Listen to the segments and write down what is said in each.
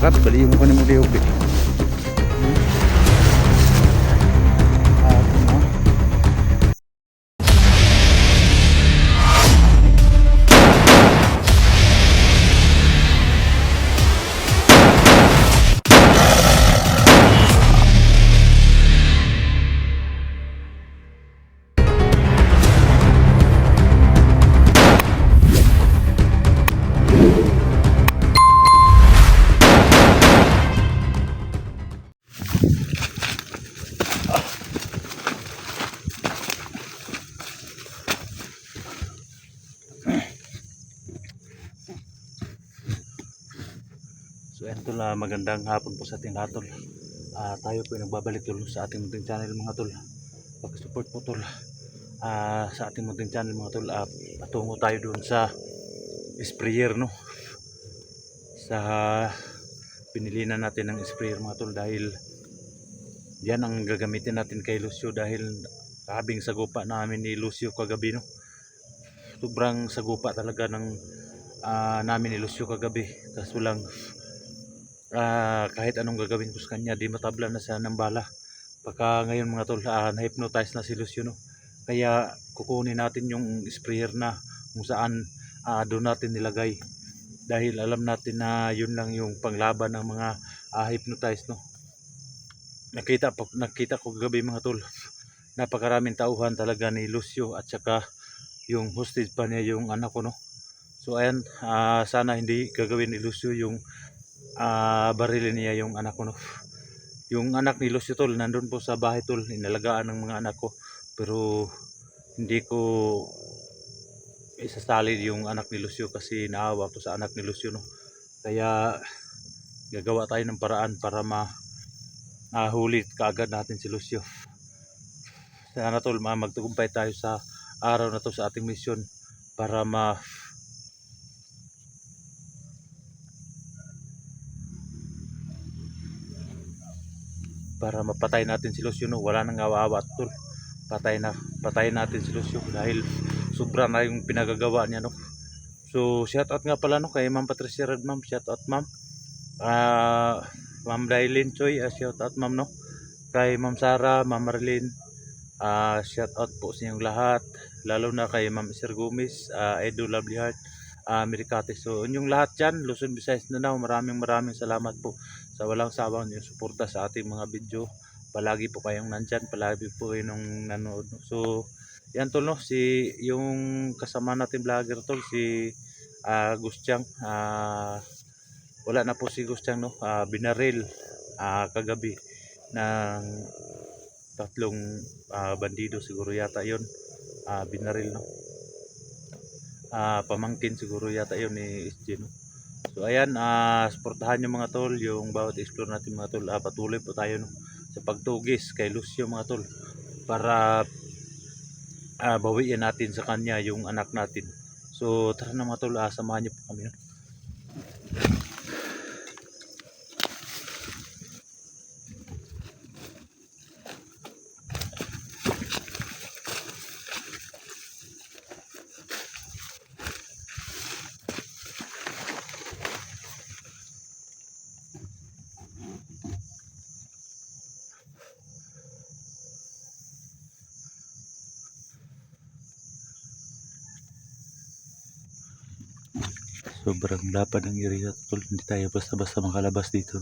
bakat bali mo pa ni mo liog di. So yan tol, magandang hapon po sa ating lahat tol. Tayo po ay nagbabalik tol sa ating munting channel mga tol. Pag-support po tol sa ating munting channel mga tol. Patungo tayo doon sa sprayer no. Sa pinili na natin ng sprayer mga tol dahil yan ang gagamitin natin kay Lucio dahil kabing sagupa namin ni Lucio kagabi no. Sobrang sagupa talaga ng namin ni Lucio kagabi. Kaso lang kahit anong gagawin ko sa kanya di matabla na siya ng bala. Pagka ngayon mga tol na-hypnotize na si Lucio no. Kaya kukunin natin yung sprayer na kung saan doon natin nilagay dahil alam natin na yun lang yung panglaban ng mga hypnotize no. Nakita ko gabi mga tol, napakaraming tauhan talaga ni Lucio at saka yung hostage pa niya yung anak ko no. So ayan, sana hindi gagawin ni Lucio yung barilin niya yung anak ko no. Yung anak ni Lucio tol nandun po sa bahay tol, inalagaan ng mga anak ko, pero hindi ko isasalid yung anak ni Lucio kasi naawa ko sa anak ni Lucio no. Kaya gagawa tayo ng paraan para mahuli kaagad natin si Lucio. Sana tol magtagumpay tayo sa araw na to sa ating mission para mapatay natin si Lucio no. Wala nang awa-awa tol, patay natin si Lucio dahil sobra na yung pinagagawa niya no. So shout out nga pala no kay Ma'am Patricia Redmam, shout out ma'am. Ma'am Dailin Choy, shout out ma'am no. Kay Ma'am Sara, Ma'am Marlene, shout out po sa inyong lahat, lalo na kay Ma'am Sir Gomez, Edo Lovely Heart, Mericate. So inyong lahat dyan, Luzon, Visayas, Mindanao, maraming salamat po sa walang sawang yung suporta sa ating mga video. Palagi po kayong nandyan, palagi po kayong nanood. So yan tol no, yung kasama natin vlogger tol, si Gustyang, wala na po si Gustyang no, binaril kagabi ng tatlong bandido siguro yata yon, binaril no. Pamangkin siguro yata yon ni SG no. So ayan, suportahan nyo mga tol yung bawat explore natin mga tol. Patuloy po tayo no sa pagtugis kay Lucio mga tol para bawiin natin sa kanya yung anak natin. So tara na mga tol, samahan nyo po kami no. Sobrang lapad ng area tol, hindi tayo basta-basta makalabas dito.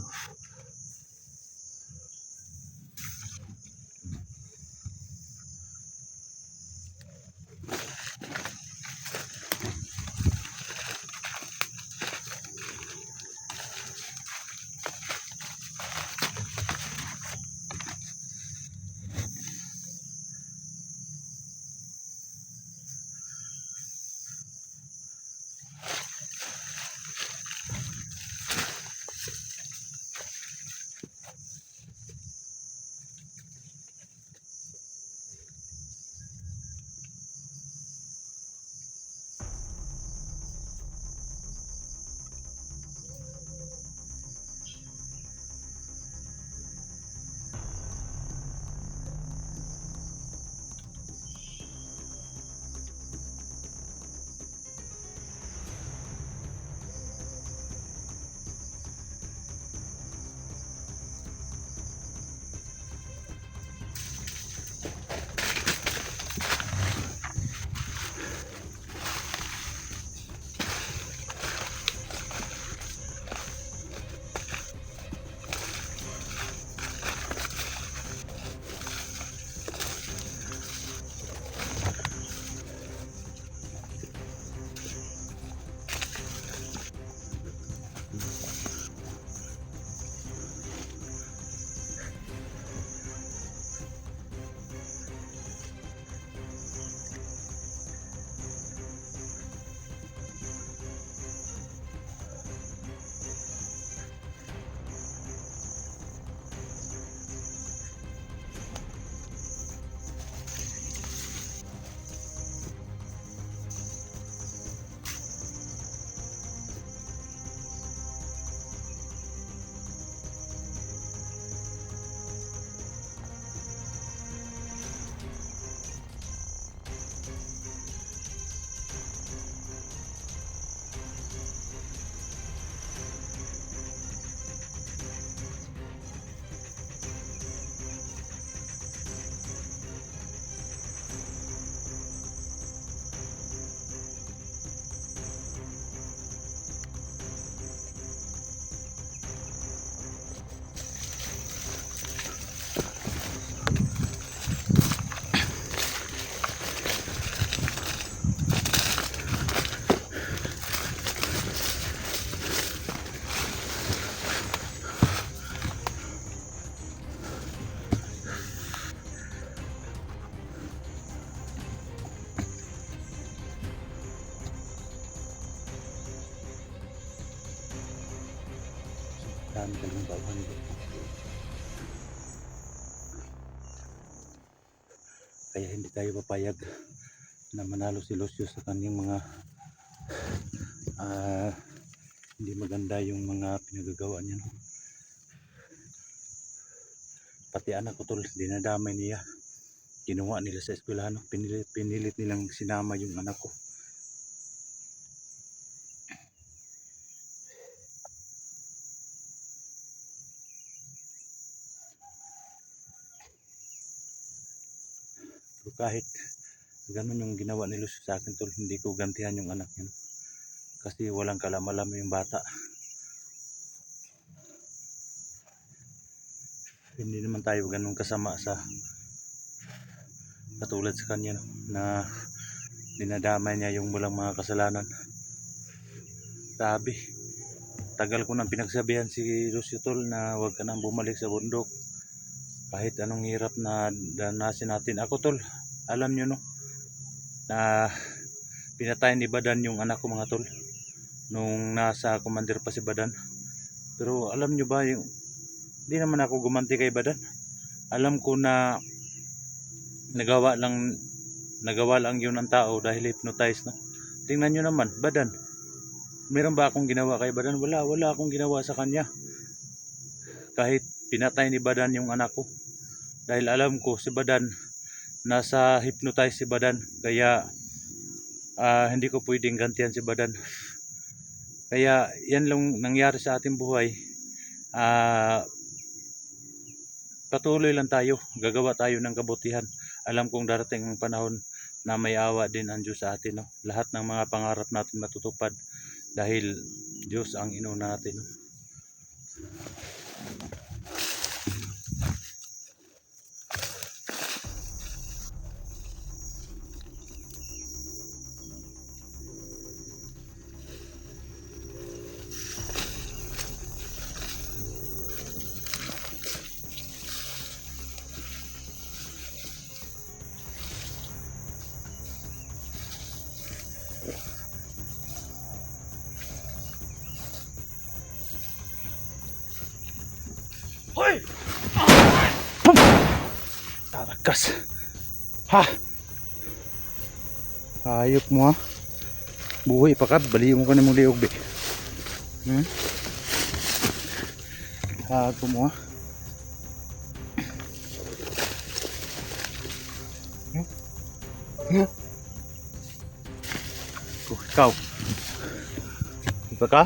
marami talagang pauhan dito. Kaya hindi tayo papayag na manalo si Lucio sa kanyang mga hindi maganda yung mga pinagagawa niya, no? Pati anak ko tol, dinadamay niya. Ginawa nila sa eskwelahan, no? Pinilit nilang sinama yung anak ko. So, kahit ganun yung ginawa ni Lucio sa akin tol, hindi ko gantihan yung anak niya, no? Kasi walang kalamalam yung bata. Hindi naman tayo ganun kasama sa katulad sa kanya, no? Na dinadamay niya yung walang mga kasalanan. Sabi, tagal ko nang pinagsabihan si Lucio tol na huwag ka nang bumalik sa bundok. Kahit anong hirap na danasin natin. Ako tol, alam nyo, no, na pinatay ni Badan yung anak ko mga tol nung nasa commander pa si Badan. Pero alam nyo ba, yung hindi naman ako gumanti kay Badan. Alam ko na nagawa lang yun ng tao dahil hypnotized, no? Tingnan nyo naman, Badan, meron ba akong ginawa kay Badan? Wala akong ginawa sa kanya. Kahit pinatay ni Badan yung anak ko, dahil alam ko si Badan, nasa hypnotize si Badan, kaya hindi ko pwedeng gantihan si Badan. Kaya yan lang nangyari sa ating buhay. Patuloy lang tayo, gagawa tayo ng kabutihan. Alam kong darating ang panahon na may awa din ang Diyos sa atin, no? Lahat ng mga pangarap natin matutupad dahil Diyos ang inuna natin, no? Hoy! Tarakas. Ha! Hayop mo, ha. Buhay pa ka, baliw mo ka na mong liog, be. Hago mo, ha. Ikaw. Iba ka?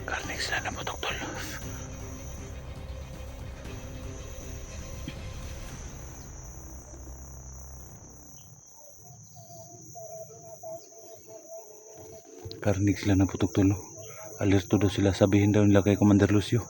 Karnig sila na putok tol. Karnig sila na putok tol. Alerto daw sila, sabihin daw nila kay Commander Lucio.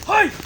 Hoy!